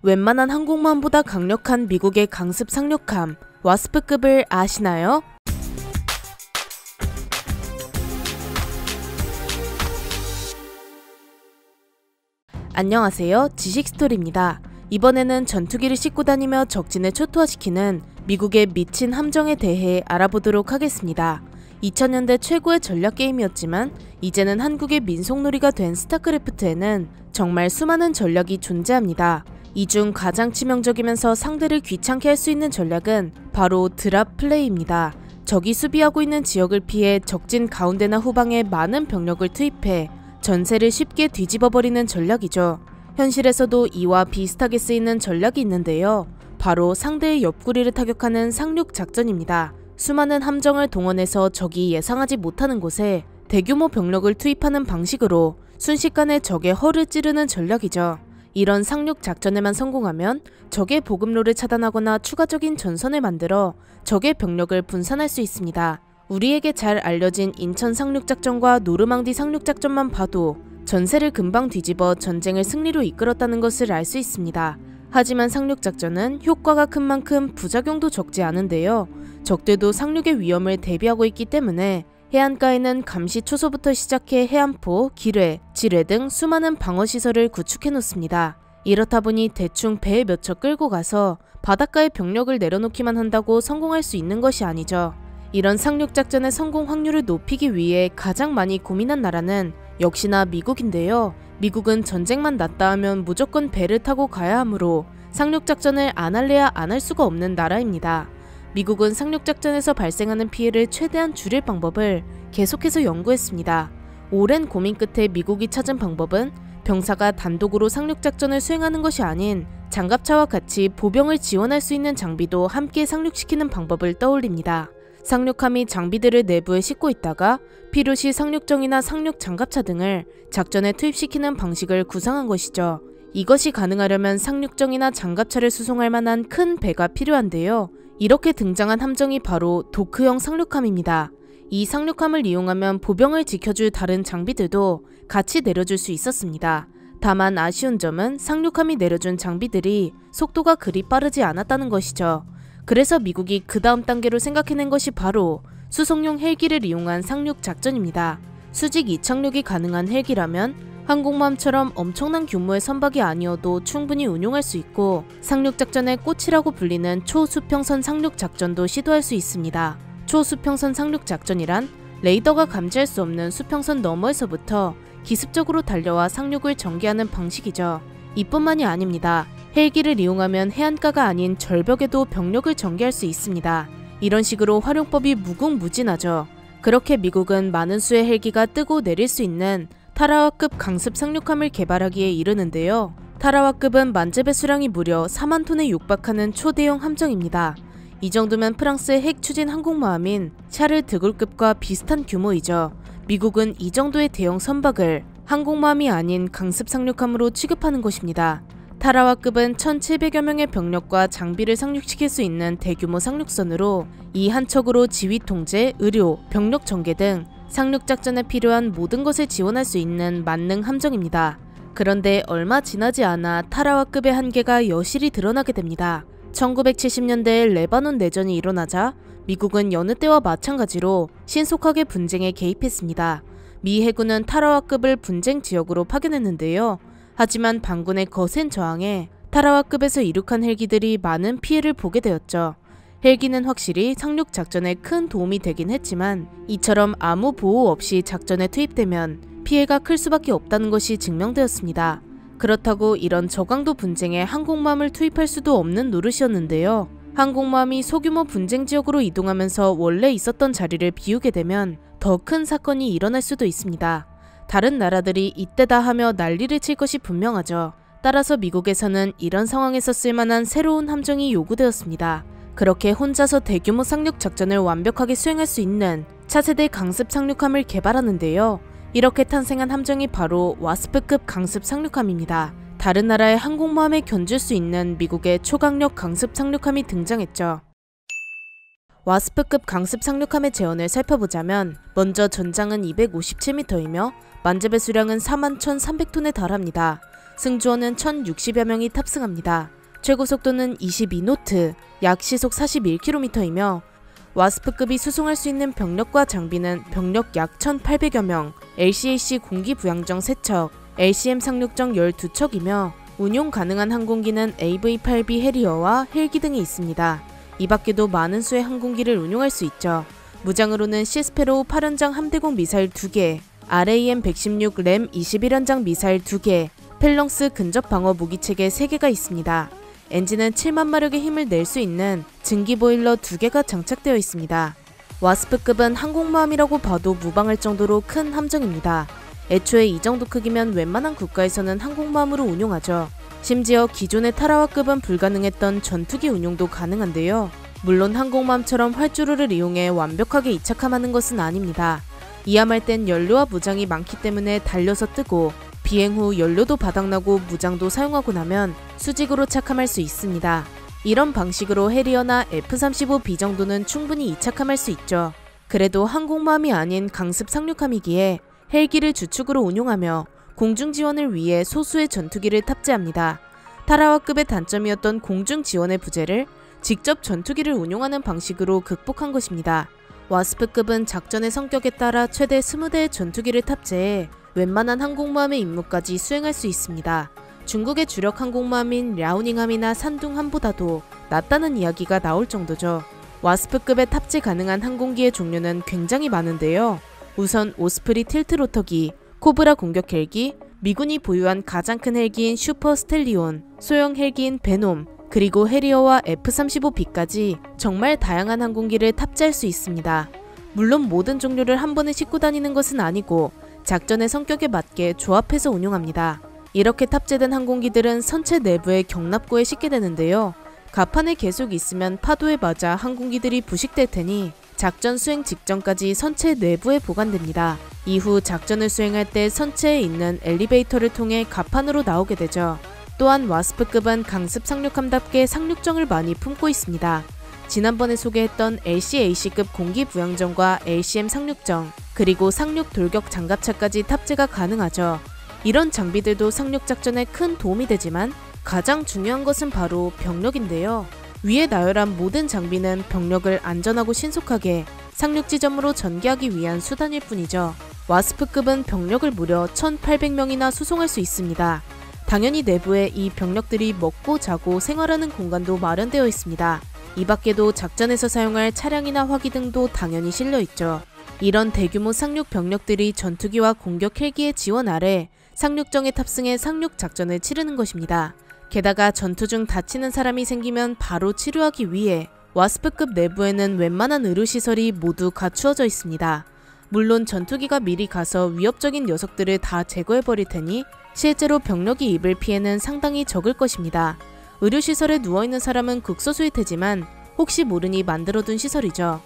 웬만한 항공모함보다 강력한 미국의 강습 상륙함 와스프급을 아시나요? 안녕하세요. 지식스토리입니다. 이번에는 전투기를 싣고 다니며 적진을 초토화시키는 미국의 미친 함정에 대해 알아보도록 하겠습니다. 2000년대 최고의 전략 게임이었지만 이제는 한국의 민속놀이가 된 스타크래프트에는 정말 수많은 전략이 존재합니다. 이 중 가장 치명적이면서 상대를 귀찮게 할 수 있는 전략은 바로 드랍 플레이입니다. 적이 수비하고 있는 지역을 피해 적진 가운데나 후방에 많은 병력을 투입해 전세를 쉽게 뒤집어버리는 전략이죠. 현실에서도 이와 비슷하게 쓰이는 전략이 있는데요. 바로 상대의 옆구리를 타격하는 상륙작전입니다. 수많은 함정을 동원해서 적이 예상하지 못하는 곳에 대규모 병력을 투입하는 방식으로 순식간에 적의 허를 찌르는 전략이죠. 이런 상륙작전에만 성공하면 적의 보급로를 차단하거나 추가적인 전선을 만들어 적의 병력을 분산할 수 있습니다. 우리에게 잘 알려진 인천 상륙작전과 노르망디 상륙작전만 봐도 전세를 금방 뒤집어 전쟁을 승리로 이끌었다는 것을 알 수 있습니다. 하지만 상륙작전은 효과가 큰 만큼 부작용도 적지 않은데요. 적들도 상륙의 위험을 대비하고 있기 때문에 해안가에는 감시 초소부터 시작해 해안포, 기뢰, 지뢰 등 수많은 방어시설을 구축해 놓습니다. 이렇다 보니 대충 배에 몇 척 끌고 가서 바닷가에 병력을 내려놓기만 한다고 성공할 수 있는 것이 아니죠. 이런 상륙작전의 성공 확률을 높이기 위해 가장 많이 고민한 나라는 역시나 미국인데요. 미국은 전쟁만 났다 하면 무조건 배를 타고 가야 하므로 상륙작전을 안 할래야 안 할 수가 없는 나라입니다. 미국은 상륙작전에서 발생하는 피해를 최대한 줄일 방법을 계속해서 연구했습니다. 오랜 고민 끝에 미국이 찾은 방법은 병사가 단독으로 상륙작전을 수행하는 것이 아닌 장갑차와 같이 보병을 지원할 수 있는 장비도 함께 상륙시키는 방법을 떠올립니다. 상륙함이 장비들을 내부에 싣고 있다가 필요시 상륙정이나 상륙 장갑차 등을 작전에 투입시키는 방식을 구상한 것이죠. 이것이 가능하려면 상륙정이나 장갑차를 수송할 만한 큰 배가 필요한데요. 이렇게 등장한 함정이 바로 도크형 상륙함입니다. 이 상륙함을 이용하면 보병을 지켜줄 다른 장비들도 같이 내려줄 수 있었습니다. 다만 아쉬운 점은 상륙함이 내려준 장비들이 속도가 그리 빠르지 않았다는 것이죠. 그래서 미국이 그 다음 단계로 생각해낸 것이 바로 수송용 헬기를 이용한 상륙 작전입니다. 수직 이착륙이 가능한 헬기라면 항공모함처럼 엄청난 규모의 선박이 아니어도 충분히 운용할 수 있고 상륙작전의 꽃이라고 불리는 초수평선 상륙작전도 시도할 수 있습니다. 초수평선 상륙작전이란 레이더가 감지할 수 없는 수평선 너머에서부터 기습적으로 달려와 상륙을 전개하는 방식이죠. 이뿐만이 아닙니다. 헬기를 이용하면 해안가가 아닌 절벽에도 병력을 전개할 수 있습니다. 이런 식으로 활용법이 무궁무진하죠. 그렇게 미국은 많은 수의 헬기가 뜨고 내릴 수 있는 타라와급 강습 상륙함을 개발하기에 이르는데요. 타라와급은 만재배 수량이 무려 4만 톤에 육박하는 초대형 함정입니다. 이 정도면 프랑스의 핵 추진 항공모함인 샤를 드골급과 비슷한 규모이죠. 미국은 이 정도의 대형 선박을 항공모함이 아닌 강습 상륙함으로 취급하는 것입니다. 타라와급은 1,700여 명의 병력과 장비를 상륙시킬 수 있는 대규모 상륙선으로 이 한 척으로 지휘 통제, 의료, 병력 전개 등 상륙작전에 필요한 모든 것을 지원할 수 있는 만능 함정입니다. 그런데 얼마 지나지 않아 타라와급의 한계가 여실히 드러나게 됩니다. 1970년대에 레바논 내전이 일어나자 미국은 여느 때와 마찬가지로 신속하게 분쟁에 개입했습니다. 미 해군은 타라와급을 분쟁 지역으로 파견했는데요. 하지만 반군의 거센 저항에 타라와급에서 이륙한 헬기들이 많은 피해를 보게 되었죠. 헬기는 확실히 상륙작전에 큰 도움이 되긴 했지만 이처럼 아무 보호 없이 작전에 투입되면 피해가 클 수밖에 없다는 것이 증명되었습니다. 그렇다고 이런 저강도 분쟁에 항공모함을 투입할 수도 없는 노릇이었는데요. 항공모함이 소규모 분쟁 지역으로 이동하면서 원래 있었던 자리를 비우게 되면 더 큰 사건이 일어날 수도 있습니다. 다른 나라들이 이때다 하며 난리를 칠 것이 분명하죠. 따라서 미국에서는 이런 상황에서 쓸만한 새로운 함정이 요구되었습니다. 그렇게 혼자서 대규모 상륙 작전을 완벽하게 수행할 수 있는 차세대 강습 상륙함을 개발하는데요. 이렇게 탄생한 함정이 바로 와스프급 강습 상륙함입니다. 다른 나라의 항공모함에 견줄 수 있는 미국의 초강력 강습 상륙함이 등장했죠. 와스프급 강습 상륙함의 재원을 살펴보자면 먼저 전장은 257m이며 만재배 수량은 41,300톤에 달합니다. 승조원은 1,060여 명이 탑승합니다. 최고 속도는 22노트, 약 시속 41km이며 와스프급이 수송할 수 있는 병력과 장비는 병력 약 1,800여 명, LCAC 공기부양정 3척, LCM 상륙정 12척이며 운용 가능한 항공기는 AV-8B 해리어와 헬기 등이 있습니다. 이 밖에도 많은 수의 항공기를 운용할 수 있죠. 무장으로는 시스페로우 8연장 함대공 미사일 2개, RAM-116 램 21연장 미사일 2개, 펠렁스 근접 방어 무기체계 3개가 있습니다. 엔진은 7만 마력의 힘을 낼 수 있는 증기 보일러 2개가 장착되어 있습니다. 와스프급은 항공모함이라고 봐도 무방할 정도로 큰 함정입니다. 애초에 이 정도 크기면 웬만한 국가에서는 항공모함으로 운용하죠. 심지어 기존의 타라와급은 불가능했던 전투기 운용도 가능한데요. 물론 항공모함처럼 활주로를 이용해 완벽하게 이착함하는 것은 아닙니다. 이함할 땐 연료와 무장이 많기 때문에 달려서 뜨고 비행 후 연료도 바닥나고 무장도 사용하고 나면 수직으로 착함할 수 있습니다. 이런 방식으로 해리어나 F-35B 정도는 충분히 이착함할 수 있죠. 그래도 항공모함이 아닌 강습 상륙함이기에 헬기를 주축으로 운용하며 공중지원을 위해 소수의 전투기를 탑재합니다. 타라와급의 단점이었던 공중지원의 부재를 직접 전투기를 운용하는 방식으로 극복한 것입니다. 와스프급은 작전의 성격에 따라 최대 20대의 전투기를 탑재해 웬만한 항공모함의 임무까지 수행할 수 있습니다. 중국의 주력 항공모함인 랴오닝함이나 산둥함보다도 낫다는 이야기가 나올 정도죠. 와스프급에 탑재 가능한 항공기의 종류는 굉장히 많은데요. 우선 오스프리 틸트로터기, 코브라 공격 헬기, 미군이 보유한 가장 큰 헬기인 슈퍼 스텔리온, 소형 헬기인 베놈, 그리고 해리어와 F-35B까지 정말 다양한 항공기를 탑재할 수 있습니다. 물론 모든 종류를 한 번에 싣고 다니는 것은 아니고 작전의 성격에 맞게 조합해서 운용합니다. 이렇게 탑재된 항공기들은 선체 내부의 경납고에 싣게 되는데요. 갑판에 계속 있으면 파도에 맞아 항공기들이 부식될 테니 작전 수행 직전까지 선체 내부에 보관됩니다. 이후 작전을 수행할 때 선체에 있는 엘리베이터를 통해 갑판으로 나오게 되죠. 또한 와스프급은 강습 상륙함답게 상륙정을 많이 품고 있습니다. 지난번에 소개했던 LCAC급 공기부양정과 LCM 상륙정, 그리고 상륙 돌격 장갑차까지 탑재가 가능하죠. 이런 장비들도 상륙작전에 큰 도움이 되지만 가장 중요한 것은 바로 병력인데요. 위에 나열한 모든 장비는 병력을 안전하고 신속하게 상륙지점으로 전개하기 위한 수단일 뿐이죠. 와스프급은 병력을 무려 1,800명이나 수송할 수 있습니다. 당연히 내부에 이 병력들이 먹고 자고 생활하는 공간도 마련되어 있습니다. 이 밖에도 작전에서 사용할 차량이나 화기 등도 당연히 실려있죠. 이런 대규모 상륙 병력들이 전투기와 공격 헬기의 지원 아래 상륙정에 탑승해 상륙 작전을 치르는 것입니다. 게다가 전투 중 다치는 사람이 생기면 바로 치료하기 위해 와스프급 내부에는 웬만한 의료시설이 모두 갖추어져 있습니다. 물론 전투기가 미리 가서 위협적인 녀석들을 다 제거해버릴 테니 실제로 병력이 입을 피해는 상당히 적을 것입니다. 의료시설에 누워있는 사람은 극소수일 테지만 혹시 모르니 만들어둔 시설이죠.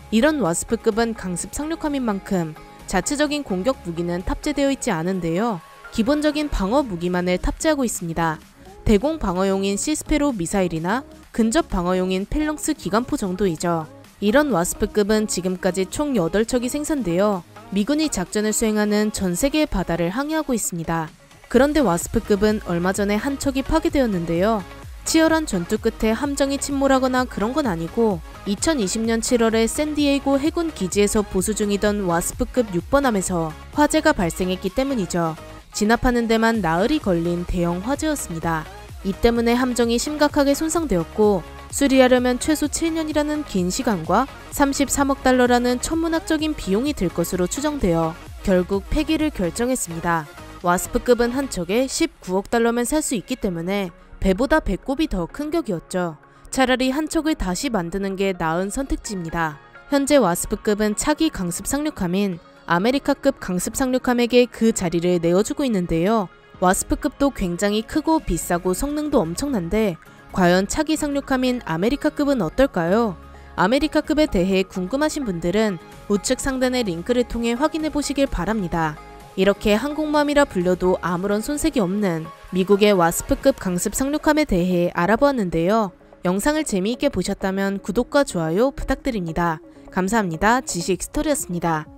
이런 와스프급은 강습 상륙함인 만큼 자체적인 공격 무기는 탑재되어 있지 않은데요. 기본적인 방어 무기만을 탑재하고 있습니다. 대공 방어용인 시스페로 미사일이나 근접 방어용인 펠렁스 기관포 정도이죠. 이런 와스프급은 지금까지 총 8척이 생산되어 미군이 작전을 수행하는 전 세계의 바다를 항해하고 있습니다. 그런데 와스프급은 얼마 전에 한 척이 파괴되었는데요. 치열한 전투 끝에 함정이 침몰하거나 그런 건 아니고 2020년 7월에 샌디에이고 해군 기지에서 보수 중이던 와스프급 6번함에서 화재가 발생했기 때문이죠. 진압하는 데만 나흘이 걸린 대형 화재였습니다. 이 때문에 함정이 심각하게 손상되었고 수리하려면 최소 7년이라는 긴 시간과 33억 달러라는 천문학적인 비용이 들 것으로 추정되어 결국 폐기를 결정했습니다. 와스프급은 한 척에 19억 달러면 살 수 있기 때문에 배보다 배꼽이 더 큰 격이었죠. 차라리 한 척을 다시 만드는 게 나은 선택지입니다. 현재 와스프급은 차기 강습 상륙함인 아메리카급 강습 상륙함에게 그 자리를 내어주고 있는데요. 와스프급도 굉장히 크고 비싸고 성능도 엄청난데 과연 차기 상륙함인 아메리카급은 어떨까요? 아메리카급에 대해 궁금하신 분들은 우측 상단의 링크를 통해 확인해 보시길 바랍니다. 이렇게 항공모함이라 불려도 아무런 손색이 없는 미국의 와스프급 강습 상륙함에 대해 알아보았는데요. 영상을 재미있게 보셨다면 구독과 좋아요 부탁드립니다. 감사합니다. 지식스토리였습니다.